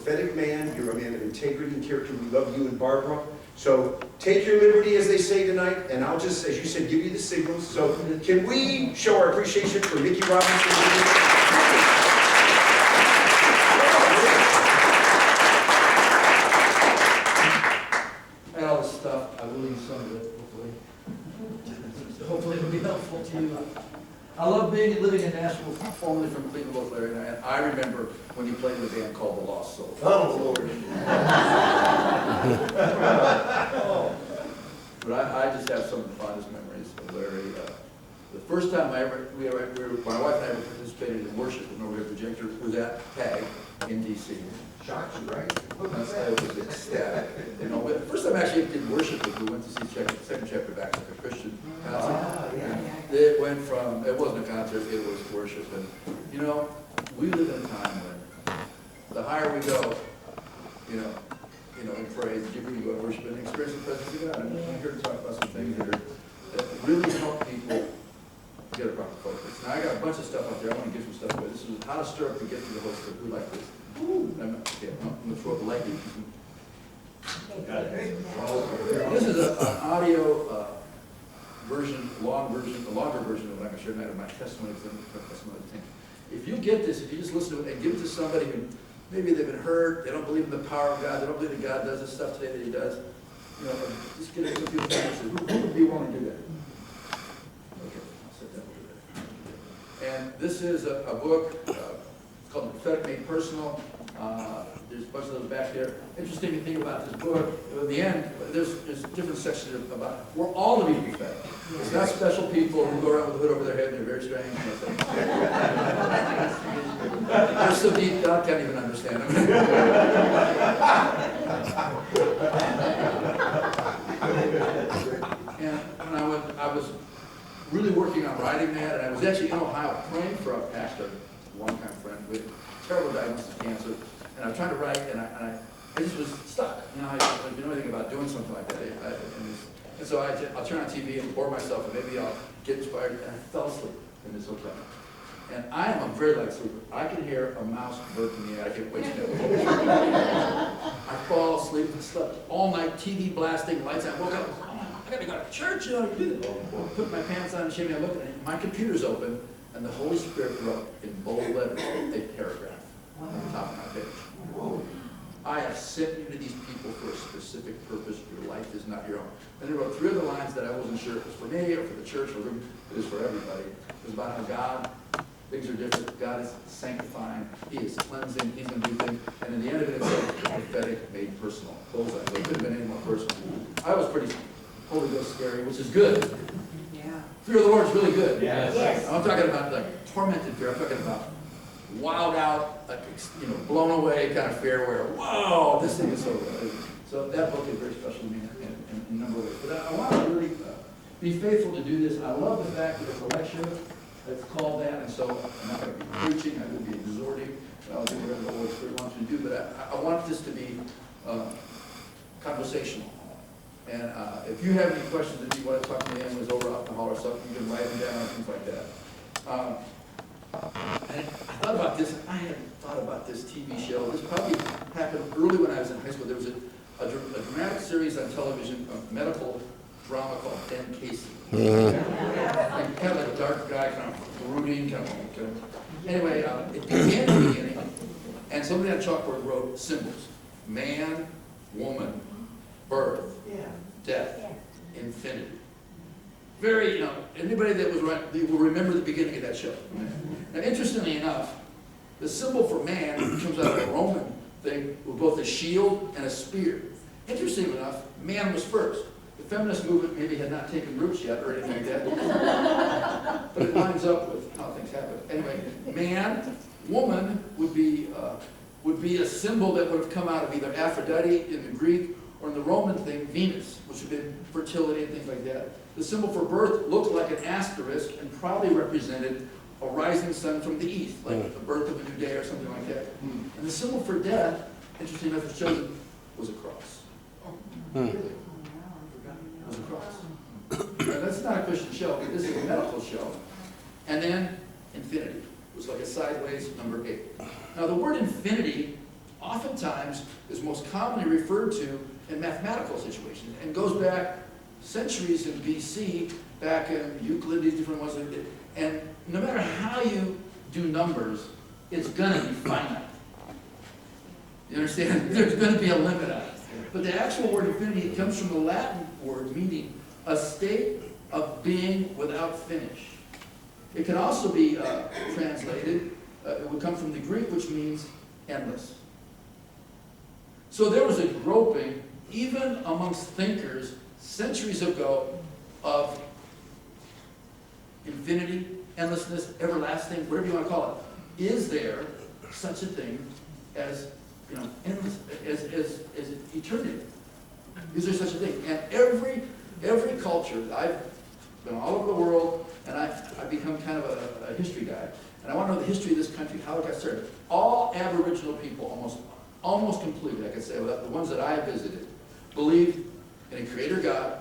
prophetic man. You're a man of integrity and character. We love you and Barbara. So take your liberty, as they say tonight, and I'll just, as you said, give you the signals. So can we show our appreciation for Mickey Robinson? And all this stuff, I will leave some of it, hopefully it'll be helpful to you. I love living in Nashville, formerly from Cleveland, local area, and I remember when he played in a band called The Lost Soul. Oh, Lord. But I just have some of the fondest memories of Larry. The first time my wife and I ever participated in worship with an overhead projector was at TAG in D.C. Shocked you, right? It was ecstatic. You know, the first time I actually did worship was we went to see second chapter back at the Christian concert. It went from, it wasn't a concert, it was worship. And, you know, we live in a time when the higher we go, you know, in praise, the deeper you go in worship and experience the presence of God. And I'm here to talk about some things that really help people get a proper focus. Now, I got a bunch of stuff out there. I want to give some stuff away. This is how to stir up the gift of the Holy Spirit. Who like this? I'm going to throw up the light. This is an audio version, a longer version of what I'm going to share tonight of my testimony. If you get this, if you just listen to it and give it to somebody who maybe they've been hurt, they don't believe in the power of God, they don't believe that God does this stuff today that He does, you know, just get it to people who would be willing to do that. Okay, I'll set that over there. And this is a book called The Prophetic Made Personal. There's a bunch of those back there. Interesting thing about this book, at the end, there's different sections about, we're all to be prophetic. It's not special people who go around with a hood over their head and they're very strange. They're so deep, God can't even understand them. And when I was really working on writing that, and I was actually in Ohio praying for a pastor, a longtime friend with terrible diagnosis of cancer, and I was trying to write, and I just was stuck. You know, I didn't know anything about doing something like that. And so I'll turn on TV and bore myself, and maybe I'll get inspired, and I fell asleep in this hotel. And I am a very light sleeper. I can hear a mouse burp in the attic waiting to I fall asleep and slept all night, TV blasting, lights out. I woke up, I gotta go to church, you know, put my pants on and shave, and I look at it, my computer's open, and the Holy Spirit wrote in bold letters a paragraph on the top of my page. Whoa. I have sent you to these people for a specific purpose. Your life is not your own. And they wrote 3 other lines that I wasn't sure if it was for me or for the church or who. It is for everybody. It was about how God, things are different. God is sanctifying. He is cleansing. He's going to do things. And in the end of it, it said, prophetic made personal. Bullseye. It could have been any more personal. I was pretty Holy Ghost scary, which is good. Yeah. Fear of the Lord is really good. Yes. I'm talking about like tormented fear. I'm talking about wild out, like, you know, blown away kind of fear where, whoa, this thing is so good. So that book is very special to me in a number of ways. But I want to really be faithful to do this. I love the fact that it's a lecture that's called that, and so I'm not going to be preaching, I will be exhorting, I'll do whatever the Holy Spirit wants me to do, but I want this to be conversational. And if you have any questions, if you want to talk to me, Emily's over up the hall or something, you can write them down and things like that. And I thought about this, I hadn't thought about this TV show. This probably happened early when I was in high school. There was a dramatic series on television, a medical drama called Ben Casey. And kind of like a dark guy, kind of brooding, kind of. Anyway, it began in the beginning, and somebody on chalkboard wrote symbols: man, woman, birth, death, infinity. Very, you know, anybody that was right, they will remember the beginning of that show. And interestingly enough, the symbol for man comes out of a Roman thing with both a shield and a spear. Interestingly enough, man was first. The feminist movement maybe had not taken roots yet or anything like that, but it lines up with how things happen. Anyway, man, woman would be a symbol that would have come out of either Aphrodite in the Greek or in the Roman thing, Venus, which would have been fertility and things like that. The symbol for birth looked like an asterisk and probably represented a rising sun from the east, like the birth of a new day or something like that. And the symbol for death, interesting enough, was chosen, was a cross. Really? It was a cross. Now, that's not a Christian show, but this is a medical show. And then infinity was like a sideways number 8. Now the word infinity oftentimes is most commonly referred to in mathematical situations and goes back centuries in BC, back in Euclid, these different ones. And no matter how you do numbers, it's going to be finite. You understand? There's going to be a limit on it. But the actual word infinity comes from the Latin word meaning a state of being without finish. It can also be translated, it would come from the Greek, which means endless. So there was a groping, even amongst thinkers centuries ago, of infinity, endlessness, everlasting, whatever you want to call it. Is there such a thing as, endless, as eternity? Is there such a thing? And every culture, I've been all over the world, and I've become kind of a history guy, and I want to know the history of this country, how it got started. All Aboriginal people, almost completely, I could say, the ones that I visited, believed in a creator God,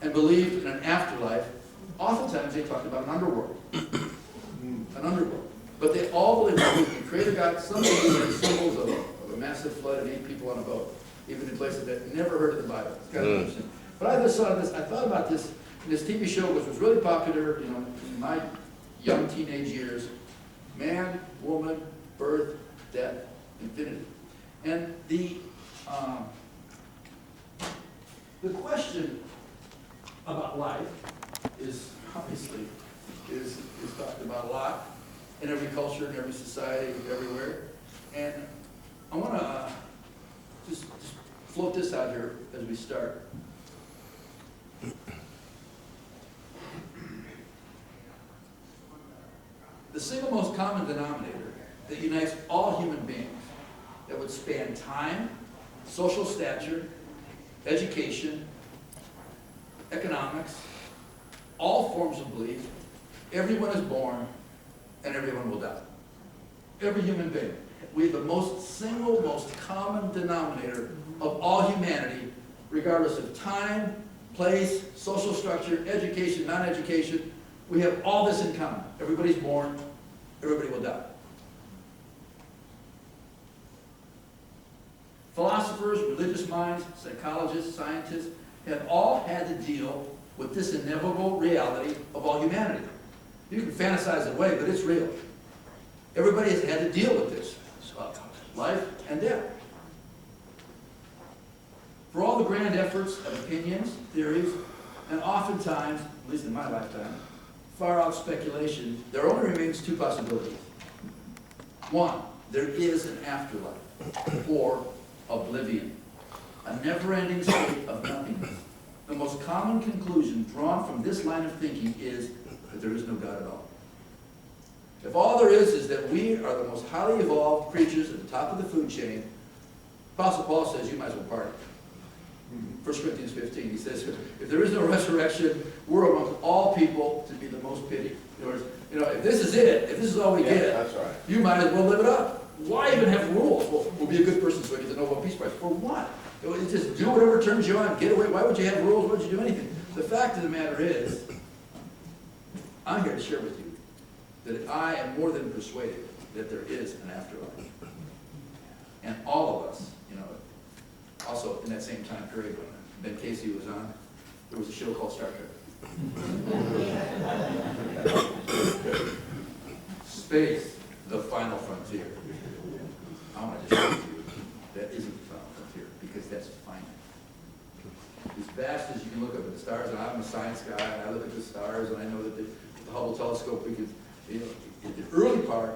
and believed in an afterlife. Oftentimes they talked about an underworld. An underworld. But they all believed in a creator God. Some believed in symbols of a massive flood and 8 people on a boat, even in places that never heard of the Bible. It's kind of interesting. But I just saw this, I thought about this, this TV show, which was really popular, in my young teenage years. Man, woman, birth, death, infinity. And the question about life is obviously is talked about a lot in every culture, in every society, everywhere. And I want to just float this out here as we start. The single most common denominator that unites all human beings, that would span time, social stature, education, economics, all forms of belief. Everyone is born and everyone will die. Every human being. We have the most common denominator of all humanity, regardless of time, place, social structure, education, non-education. We have all this in common. Everybody's born, everybody will die. Philosophers, religious minds, psychologists, scientists have all had to deal with this inevitable reality of all humanity. You can fantasize it away, but it's real. Everybody has had to deal with this. Life and death. For all the grand efforts of opinions, theories, and oftentimes, at least in my lifetime, far out speculation, there only remains 2 possibilities. One, there is an afterlife, or oblivion, a never-ending state of nothingness. The most common conclusion drawn from this line of thinking is that there is no God at all. If all there is that we are the most highly evolved creatures at the top of the food chain, Apostle Paul says you might as well party. 1 Corinthians 15, he says, if there is no resurrection, we're among all people to be the most pitied. In other words, if this is it, if this is all we get, that's right. You might as well live it up. Why even have rules? Well, we'll be a good person so I get the Nobel Peace Prize. For what? Just do whatever turns you on, get away. Why would you have rules? Why would you do anything? The fact of the matter is, I'm here to share with you that I am more than persuaded that there is an afterlife. And all of us, also in that same time period when Ben Casey was on, there was a show called Star Trek. Space, the final frontier. I want to just share with you that isn't the final frontier, because that's finite. As vast as you can look up at the stars, and I'm a science guy, and I look at the stars, and I know that the Hubble telescope, we could, in the early part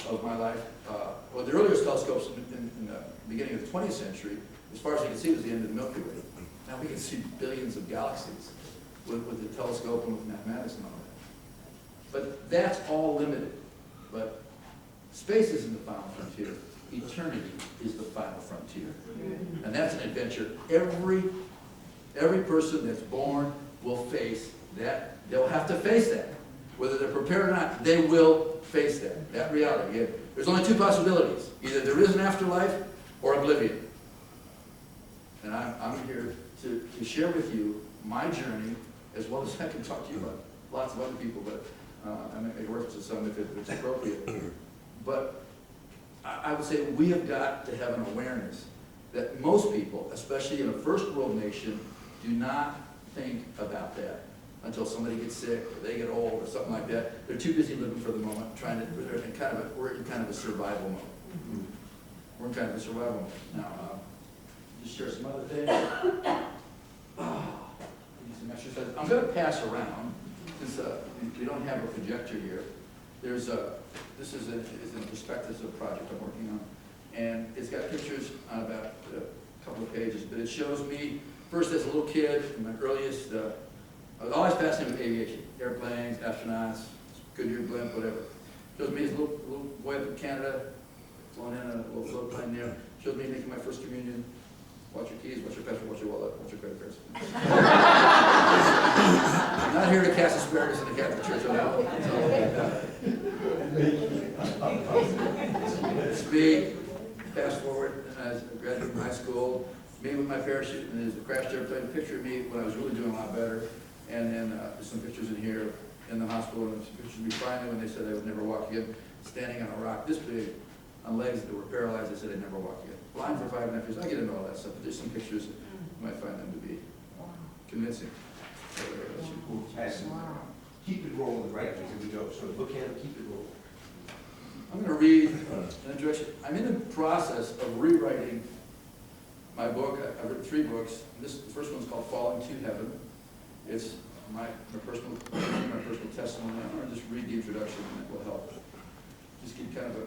of my life, the earliest telescopes in the beginning of the 20th century, as far as you can see, was the end of the Milky Way. Now we can see billions of galaxies with the telescope and with mathematics and all that. But that's all limited. But space isn't the final frontier. Eternity is the final frontier. And that's an adventure every person that's born will face that. They'll have to face that. Whether they're prepared or not, they will face that reality. Again, there's only 2 possibilities. Either there is an afterlife or oblivion. And I'm here to share with you my journey, as well as I can talk to you about lots of other people, but I may make reference to some if it's appropriate. But I would say we have got to have an awareness that most people, especially in a first world nation, do not think about that until somebody gets sick or they get old or something like that. They're too busy living for the moment, we're in kind of a survival mode. We're in kind of a survival mode. Now, just share some other things. Some exercise. I'm going to pass around, since we don't have a projector here. This is a prospectus of a project I'm working on. And it's got pictures on about a couple of pages, but it shows me, first as a little kid, in my earliest, I was always fascinated with aviation, airplanes, astronauts, Goodyear blimp, whatever. Shows me as a little boy up in Canada, flying in a little float plane there. Shows me making my first communion. Watch your keys, watch your passport, watch your wallet, watch your credit cards. I'm not here to cast asparagus in the Catholic Church. Speak, fast forward, as I graduated from high school, me with my parachute, and there's a crashed airplane, picture of me when I was really doing a lot better. And then there's some pictures in here in the hospital, and some pictures of me finally when they said I would never walk again, standing on a rock this big, on legs that were paralyzed. They said I'd never walk again. Blind for 5.5 years. I get into all that stuff, but there's some pictures that you might find them to be convincing. Keep it rolling, right? Here we go. So look at it, keep it rolling. I'm going to read an introduction. I'm in the process of rewriting my book. I've written 3 books. The first one's called Falling to Heaven. It's my personal testimony. I'm going to just read the introduction, and it will help. Just give kind of a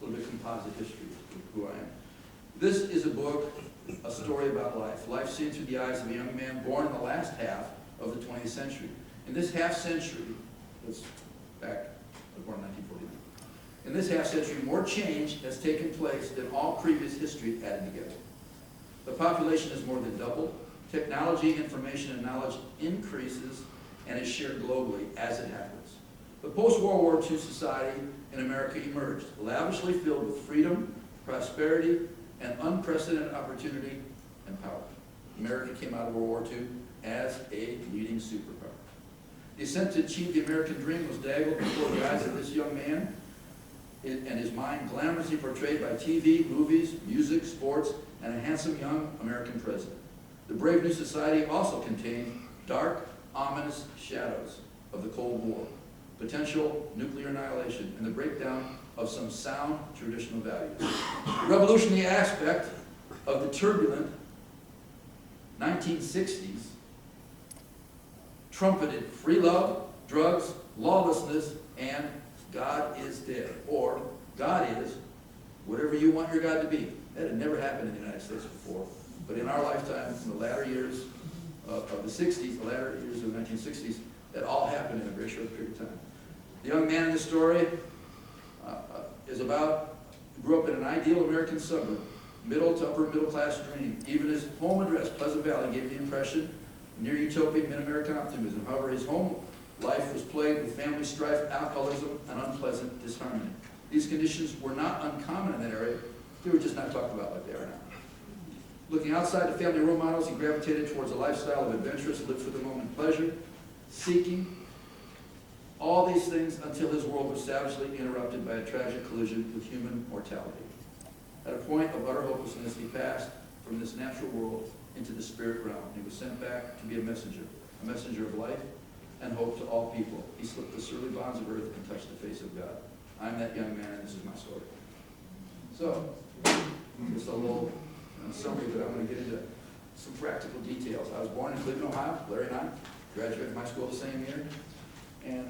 little bit of composite history of who I am. This is a book, a story about life. Life seen through the eyes of a young man born in the last half of the 20th century. In this half century, that's back, I was born in 1949. In this half century, more change has taken place than all previous history added together. The population has more than doubled. Technology, information, and knowledge increases and is shared globally as it happens. The post-World War II society in America emerged, lavishly filled with freedom, prosperity, and unprecedented opportunity and power. America came out of World War II as a leading superpower. The ascent to achieve the American dream was daggled before the eyes of this young man and his mind glamorously portrayed by TV, movies, music, sports, and a handsome young American president. The brave new society also contained dark, ominous shadows of the Cold War, potential nuclear annihilation, and the breakdown of some sound traditional values. The revolutionary aspect of the turbulent 1960s trumpeted free love, drugs, lawlessness, and God is dead, or God is whatever you want your God to be. That had never happened in the United States before, but in our lifetime, in the latter years of the 60s, the latter years of the 1960s, that all happened in a very short period of time. The young man in this story grew up in an ideal American suburb, middle to upper middle class dream. Even his home address, Pleasant Valley, gave the impression near utopian mid-American optimism. However, his home life was plagued with family strife, alcoholism, and unpleasant disharmony. These conditions were not uncommon in that area. They were just not talked about like they are now. Looking outside the family role models, he gravitated towards a lifestyle of adventurous, live for the moment pleasure, seeking all these things until his world was savagely interrupted by a tragic collision with human mortality. At a point of utter hopelessness, he passed from this natural world into the spirit realm. He was sent back to be a messenger of life and hope to all people. He slipped the surly bonds of earth and touched the face of God. I'm that young man, and this is my story. So, just a little summary, but I'm going to get into some practical details. I was born in Cleveland, Ohio, Larry and I, graduated from high school the same year. And,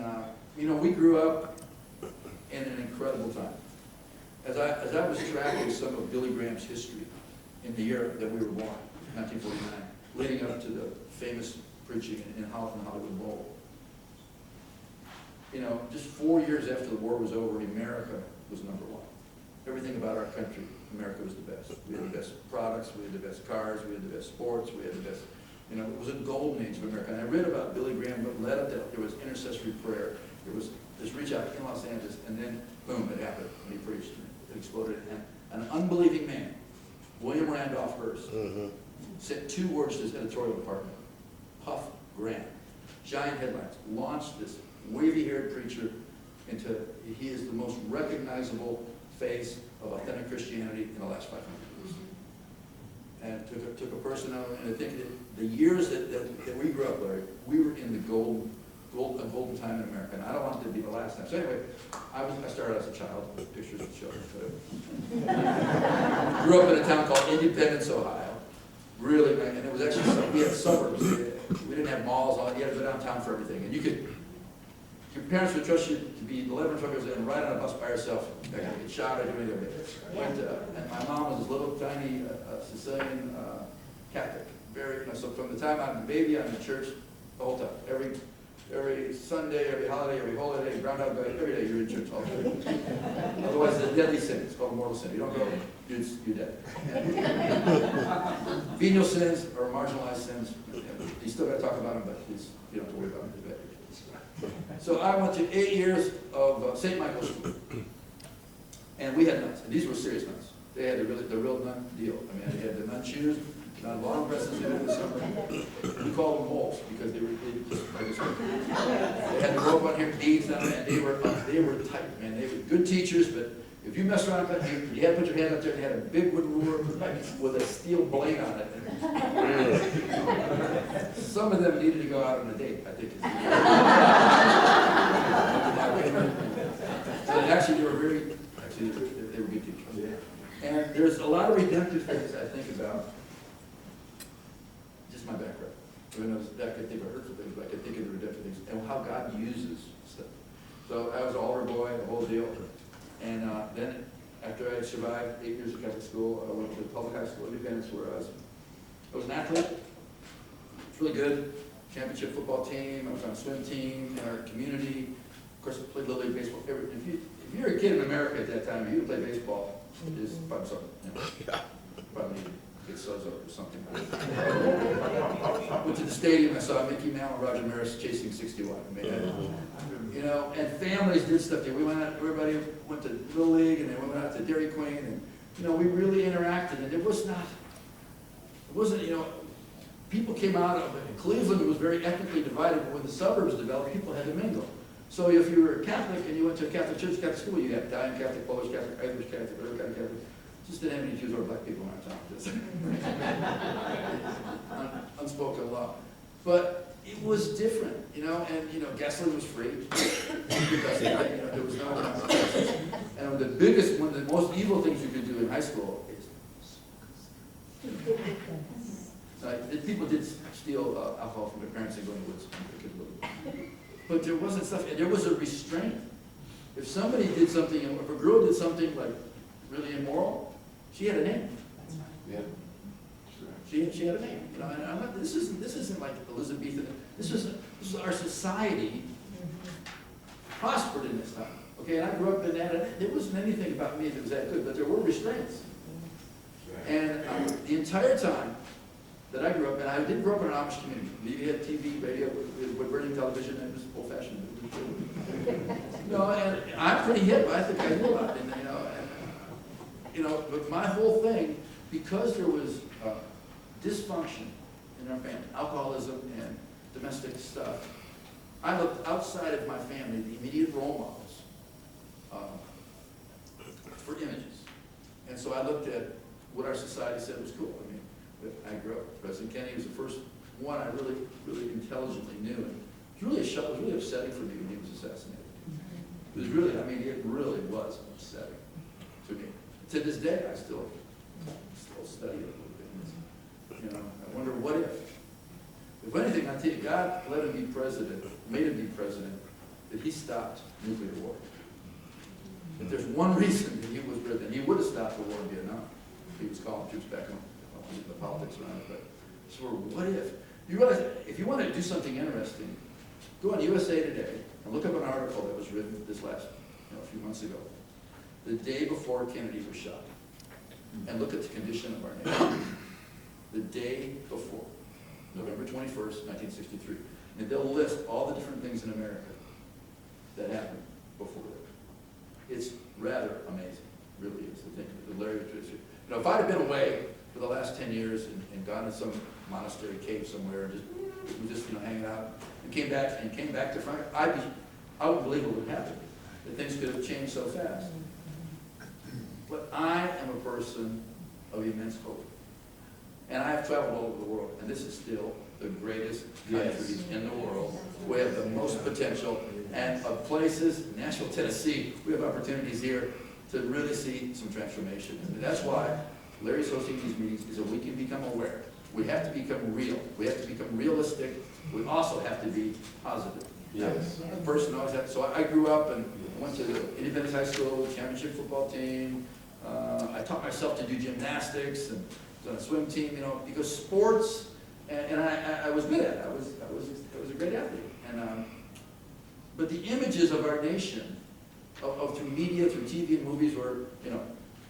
we grew up in an incredible time. As I was tracking some of Billy Graham's history in the year that we were born, 1949, leading up to the famous preaching in Hollywood Bowl. Just 4 years after the war was over, America was number one. Everything about our country, America was the best. We had the best products, we had the best cars, we had the best sports, we had the best, it was a golden age of America. And I read about Billy Graham, what led up to it. There was intercessory prayer. There was this reach out in Los Angeles, and then, boom, it happened. And he preached, and it exploded. And an unbelieving man, William Randolph Hearst, sent 2 words to his editorial department: Puff Graham. Giant headlines. Launched this wavy-haired preacher into, he is the most recognizable face of authentic Christianity in the last 500 years. And it took a person, and I think that the years that we grew up, Larry, we were in the golden time in America, and I don't want it to be the last time. So anyway, I started as a child, pictures of children. Grew up in a town called Independence, Ohio. Really, and it was actually, we had suburbs. We didn't have malls, you had to go downtown for everything. And your parents would trust you to be 11 truckers and ride on a bus by yourself. You're not going to get shot or do anything. And my mom was this little tiny Sicilian Catholic. So from the time I'm a baby, I'm in church the whole time. Every Sunday, every holiday, Groundhog Day, every day you're in church all day. Otherwise, it's a deadly sin. It's called a mortal sin. You don't go, you're dead. Venial sins or marginalized sins, you still got to talk about them, but you don't have to worry about them. So I went to 8 years of St. Michael's School, and we had nuns, and these were serious nuns. They had the real nun deal. I mean, they had the nun shoes, not long dresses in the summer. We called them moles because they just like this. They had the rope on here, beads on it, and they were tight, man. They were good teachers, but if you messed around, you had to put your hand up there and had a big wooden ruler with a steel blade on it. Some of them needed to go out on a date, I think. So actually, they were good teachers. And there's a lot of redemptive things I think about just my background. Even though I could think of hurtful things, but I could think of the redemptive things and how God uses stuff. So I was an altar boy, the whole deal. And then after I had survived 8 years of Catholic school, I went to the public high school, Independence, where I was an athlete. It's really good. Championship football team. I was on a swim team in our community. Of course, I played Little League baseball. If you're a kid in America at that time, you would play baseball. Is probably something. You know, probably get sozo or something. Went to the stadium. I saw Mickey Mantle and Roger Maris chasing 61. I mean, you know, and families did stuff. We went out. Everybody went to Little League, and then we went out to Dairy Queen, and you know, we really interacted. And it wasn't. You know, people came out of it. Cleveland was very ethnically divided, but when the suburbs developed, people had to mingle. So if you were a Catholic and you went to a Catholic church, Catholic school, you had Italian Catholic, Polish Catholic, Irish Catholic, whatever kind of Catholic. Just didn't have any Jews or black people around town. Unspoken law. But it was different, you know, and you know, gasoline was free. There was no consequences. And one of the most evil things you could do in high school is people did steal alcohol from their parents and go in the woods. But there wasn't stuff, and there was a restraint. If somebody did something, if a girl did something like really immoral, she had a name. Yeah. She had a name. You know, and I'm not, this isn't like Elizabethan. This is our society prospered in this time. Okay, and I grew up in that, and there wasn't anything about me that was that good, but there were restraints. And the entire time that I grew up, and I didn't grow up in an Amish community. We had TV, radio, with burning television, and it was old-fashioned. No, and I'm pretty hip. I think I knew a lot, and you know, but my whole thing, because there was dysfunction in our family, alcoholism and domestic stuff, I looked outside of my family, the immediate role models, for images. And so I looked at what our society said was cool. I mean, I grew up. President Kennedy was the first one I really, really intelligently knew. And it was really it was really upsetting for me when he was assassinated. It was really, I mean, it really was upsetting to me. To this day, I still study it a little bit. You know, I wonder what if anything, I tell you, God let him be president, made him be president, that he stopped nuclear war. If there's one reason that he was president, he would have stopped the war in Vietnam. He was calling troops back home. The politics around it, but sort of what if? You realize, if you want to do something interesting, go on USA Today and look up an article that was written a few months ago, the day before Kennedy was shot, and look at the condition of our nation. The day before, November 21st, 1963. And they'll list all the different things in America that happened before that. It's rather amazing, really is, to think of the Larry tradition. You know, if I'd have been away for the last 10 years and gone to some monastery cave somewhere and just you know, hanging out, and came back to Frank, I wouldn't believe what would happen. That things could have changed so fast. But I am a person of immense hope. And I have traveled all over the world, and this is still the greatest country in the world. We have the most potential, and of places, Nashville, Tennessee, we have opportunities here to really see some transformation. And that's why Larry's hosting these meetings, is that we can become aware. We have to become real. We have to become realistic. We also have to be positive. Yes. A person always has, so I grew up and went to the Independence High School, championship football team. I taught myself to do gymnastics and was on a swim team, you know, because sports, and I was good at it. I was a great athlete. And, but the images of our nation, through media, through TV and movies were, you know,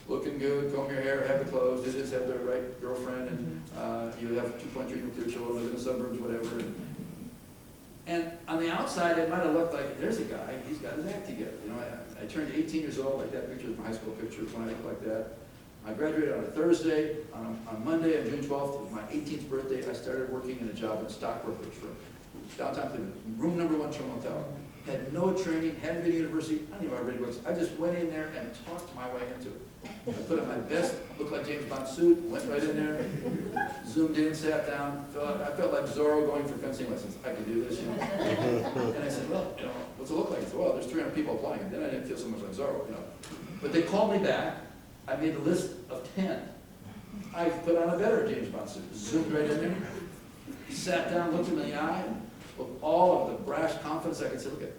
looking good, comb your hair, have the clothes, do this, have the right girlfriend, and you have 2.3 nuclear children, live in the suburbs, whatever. And on the outside, it might have looked like, there's a guy, he's got his act together. You know, I turned 18 years old, like that picture is my high school picture when I looked like that. I graduated on a Thursday. On Monday, on June 12th, it was my 18th birthday. I started working in a job in stockbrokerage for downtown Cleveland, room number 1 Terminal Tower. Had no training, hadn't been to university, I don't even know how ready books. I just went in there and talked my way into it. I put on my best, looked like James Bond suit, went right in there, zoomed in, sat down. I felt like Zorro going for fencing lessons. I could do this, you know. And I said, well, you know, what's it look like? I said, well, there's 300 people applying. And then I didn't feel so much like Zorro, you know. But they called me back. I made a list of 10. I put on a better James Bond suit, zoomed right in there, sat down, looked him in the eye, and with all of the brash confidence I could say, look at,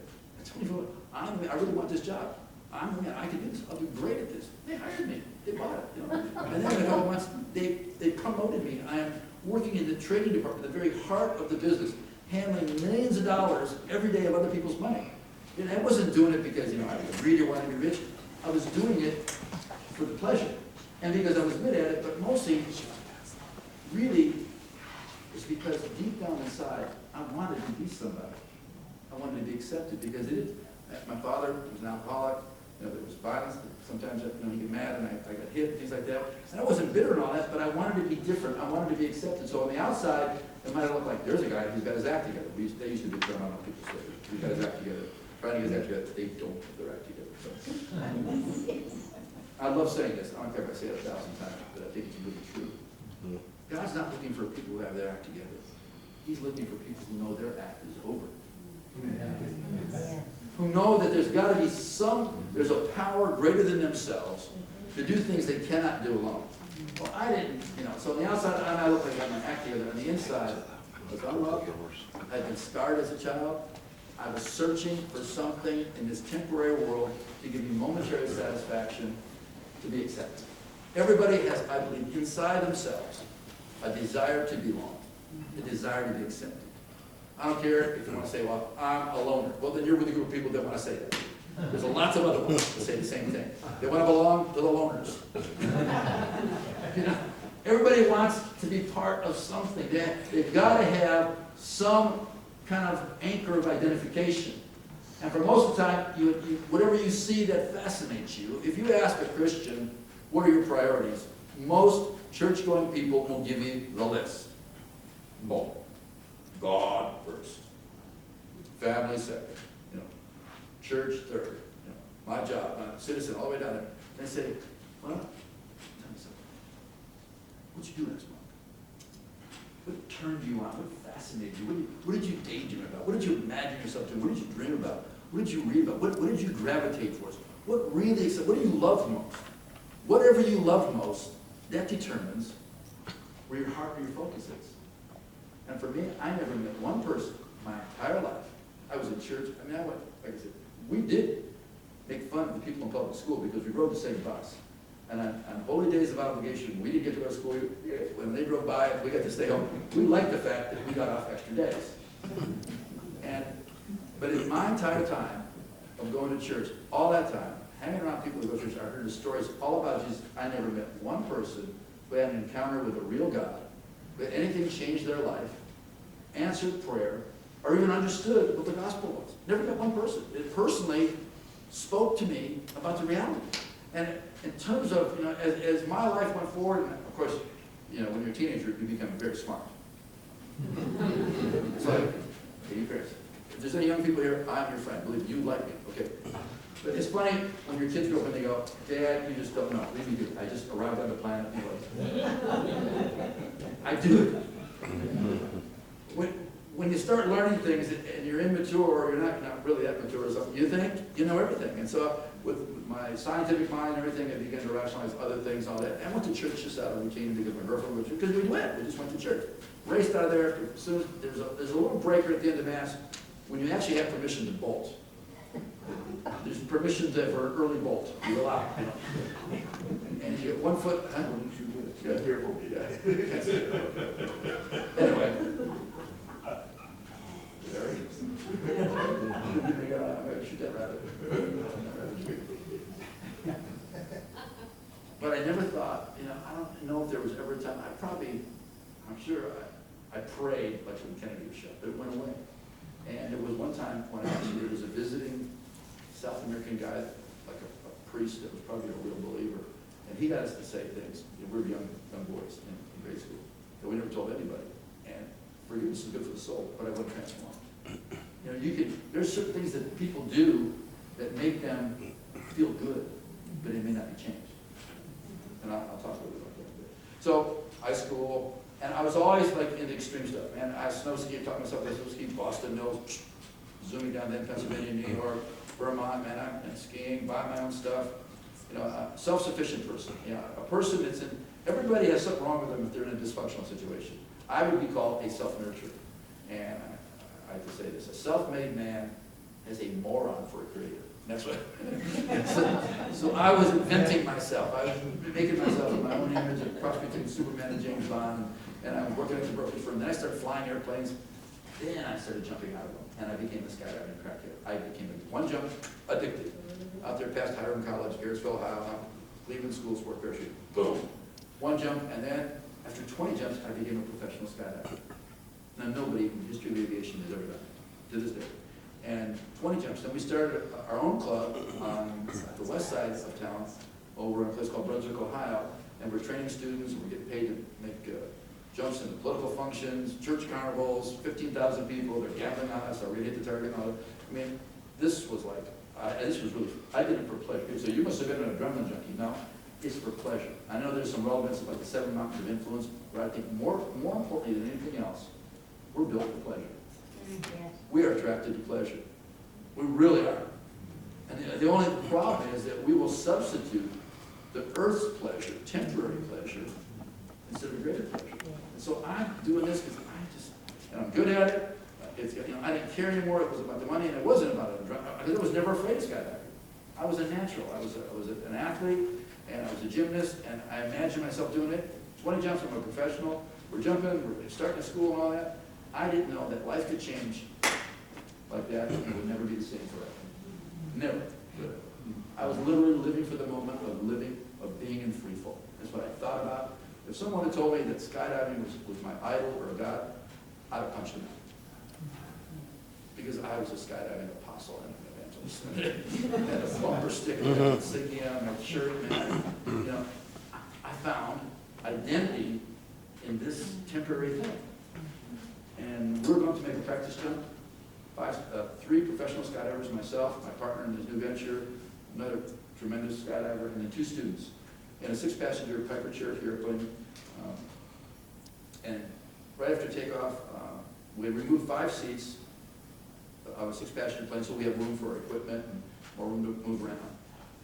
I really want this job. I can do this. I'll do great at this. They hired me. They bought it. You know? And then in a couple months, they promoted me. I am working in the trading department, the very heart of the business, handling millions of dollars every day of other people's money. And I wasn't doing it because, you know, I was greedy or wanted to be rich. I was doing it for the pleasure. And because I was good at it, but mostly, really, it's because deep down inside, I wanted to be somebody. I wanted to be accepted because it is. My father was an alcoholic. You know, there was violence. Sometimes, you know, he'd get mad and I got hit and things like that. And I wasn't bitter and all that, but I wanted to be different. I wanted to be accepted. So on the outside, it might have looked like there's a guy who's got his act together. They used to be term, I don't know, people say, he's got his act together. Trying to get his act together. They don't have their act together. So. I love saying this. I don't care if I say it 1,000 times, but I think it's really true. God's not looking for people who have their act together. He's looking for people who know their act is over. Who know that there's got to be there's a power greater than themselves to do things they cannot do alone. Well, I didn't, you know, so on the outside, I look like I have my act together. On the inside, I was unloved. I'd been scarred as a child. I was searching for something in this temporary world to give me momentary satisfaction, to be accepted. Everybody has, I believe, inside themselves, a desire to belong, a desire to be accepted. I don't care if you want to say, well, I'm a loner. Well, then you're with a group of people that want to say that. There's lots of other ones that say the same thing. They want to belong to the loners. You know, everybody wants to be part of something. They've got to have some kind of anchor of identification. And for most of the time, whatever you see that fascinates you, if you ask a Christian, what are your priorities? Most church-going people will give you the list. Boom. God first. Family second. You know, church third. You know, my job, I'm a citizen, all the way down there. And they say, well, tell me something. What'd you do next month? What turned you on? What fascinated you? What did you daydream about? What did you imagine yourself doing? What did you dream about? What did you read about? What did you gravitate towards? What do you love most? Whatever you love most, that determines where your heart or your focus is. And for me, I never met one person my entire life. I was in church. I mean, I went, like I said, we did make fun of the people in public school because we rode the same bus. And on holy days of obligation, we didn't get to go to school. When they drove by, we got to stay home. We liked the fact that we got off extra days. But in my entire time of going to church, all that time, hanging around people who go to church, I heard the stories all about Jesus. I never met one person who had an encounter with a real God, who had anything change their life, answered prayer, or even understood what the gospel was. Never met one person. It personally spoke to me about the reality. And in terms of, you know, as my life went forward, and of course, you know, when you're a teenager, you become very smart. It's like, hey, you parents, if there's any young people here, I'm your friend. Believe me, you like me, okay? But it's funny when your kids grow up and they go, Dad, you just don't know. What do you do? I just arrived on the planet. I do. When you start learning things and you're immature, or you're not really that mature or something, you think you know everything. And so with my scientific mind and everything, I began to rationalize other things, all that. I went to church just out of routine because my girlfriend went to, because we just went to church. Raced out of there, as soon as there's a little breaker at the end of Mass when you actually have permission to bolt. There's permission for an early bolt. You allow. And you get 1 foot. Huh? Yeah, careful. Yeah. Anyway. Sorry. Shoot that rabbit. But I never thought, I don't know if there was ever a time, I'm sure I prayed like when Kennedy was shot, but it went away. And there was one time when there was a visiting South American guy, like a priest that was probably a real believer, and he got us to say things. We were young boys in grade school that we never told anybody. And forgiveness is good for the soul, but I wasn't transformed. There's certain things that people do that make them feel good, but it may not be changed. And I'll talk a little bit about that in a bit. So, high school, and I was always like into extreme stuff. Man, I snow ski, taught myself to snow ski, Boston knows, zooming down then Pennsylvania, New York, Vermont, man, I'm skiing, buy my own stuff. A self-sufficient person. A person that's in, everybody has something wrong with them if they're in a dysfunctional situation. I would be called a self-nurturer. And I have to say this, a self-made man is a moron for a creator. That's what. so I was inventing myself. I was making myself in my own image, a cross between Superman and James Bond, and I was working at the brokerage firm. Then I started flying airplanes. Then I started jumping out of them, and I became a skydiving crackhead. I became one jump addicted. Out there past Hiram College, Garrettsville, Ohio, Cleveland School, sport parachute. Boom, one jump, and then after 20 jumps, I became a professional skydiver. Now nobody in the history of aviation has ever done it, to this day. And 20 jumps. Then we started our own club on the west side of town, over in a place called Brunswick, Ohio, and we're training students, and we're getting paid to make jumps into political functions, church carnivals, 15,000 people, they're gambling on us, are we hit the target and all that. I mean, this was like, this was really, I did it for pleasure. So you must have been an adrenaline junkie. No, it's for pleasure. I know there's some relevance about the 7 mountains of influence, but I think more importantly than anything else, we're built for pleasure. We are attracted to pleasure. We really are. And the only problem is that we will substitute the earth's pleasure, temporary pleasure, instead of greater pleasure. And so I'm doing this because and I'm good at it. I didn't care anymore. It was about the money, and it wasn't about it. I was never afraid of skydiving. I was a natural. I was an athlete, and I was a gymnast, and I imagined myself doing it. 20 jumps, I'm a professional. We're jumping, we're starting school and all that. I didn't know that life could change like that, and it would never be the same forever. Never. I was literally living for the moment of being in free fall. That's what I thought about. If someone had told me that skydiving was my idol or a god, I'd have punched him out. Because I was a skydiving apostle and an evangelist. Had a bumper sticker, insignia on my shirt, man. I found identity in this temporary thing. And we're going to make a practice jump. 3 professional skydivers, myself, my partner in this new venture, another tremendous skydiver, and then 2 students. In a 6-passenger Piper Cherokee airplane. And right after takeoff, we removed 5 seats of a 6-passenger plane, so we have room for our equipment and more room to move around.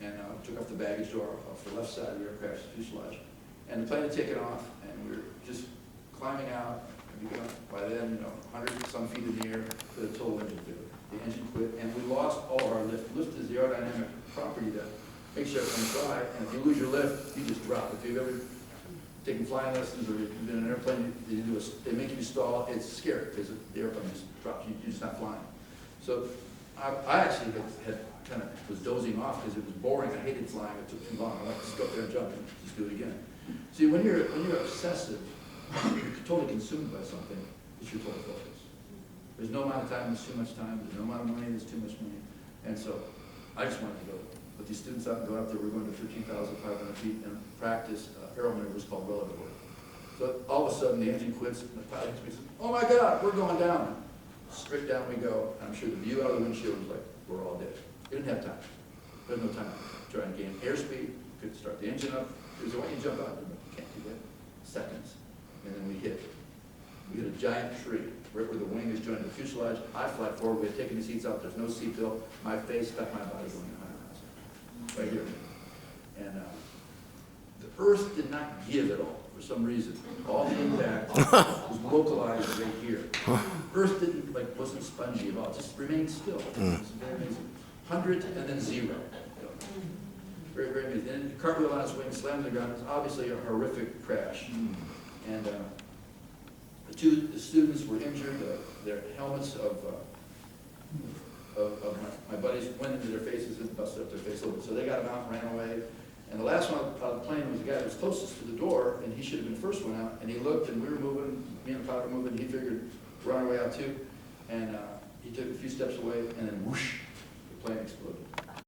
And took off the baggage door off the left side of the aircraft's fuselage. And the plane had taken off, and we were just climbing out. By then, 100-some feet in the air, the total engine failure. The engine quit, and we lost all of our lift. Lift is the aerodynamic property that makes you fly, and if you lose your lift, you just drop. If you've ever taken flying lessons or you've been in an airplane, they make you stall. It's scary because the airplane just drops. You're just not flying. So I actually had kind of was dozing off because it was boring. I hated flying. It took too long. I like to just go up there and jump and just do it again. See, when you're obsessive, you're totally consumed by something, it's your total focus. There's no amount of time that's too much time. There's no amount of money that's too much money. And so I just wanted to go with these students out and go out there. We're going to 13,500 feet and practice aero maneuvers called relative work. So all of a sudden the engine quits and the pilot says, "Oh my God, we're going down." Straight down we go. And I'm sure the view out of the windshield was like, we're all dead. We didn't have time. There's no time trying to gain airspeed, could start the engine up, there's a way you jump out, you can't do that, seconds. And then we hit a giant tree, right where the wing is joined to the fuselage. I fly forward, we had taken the seats out, there's no seatbelt, my face stuck my body going 100 miles, right here. And the earth did not give at all, for some reason. All the impact was localized right here. Earth didn't, wasn't spongy at all, it just remained still. It was very amazing. 100 and then 0. Very, very amazing. And the cartwheel on its wing slammed to the ground. It was obviously a horrific crash. And the students were injured. Their helmets of my buddies went into their faces and busted up their face open. So they got them out and ran away. And the last one out of the plane was the guy that was closest to the door, and he should have been the first one out. And he looked, and we were moving, me and the pilot were moving. He figured we're on our way out too. And he took a few steps away, and then whoosh, the plane exploded.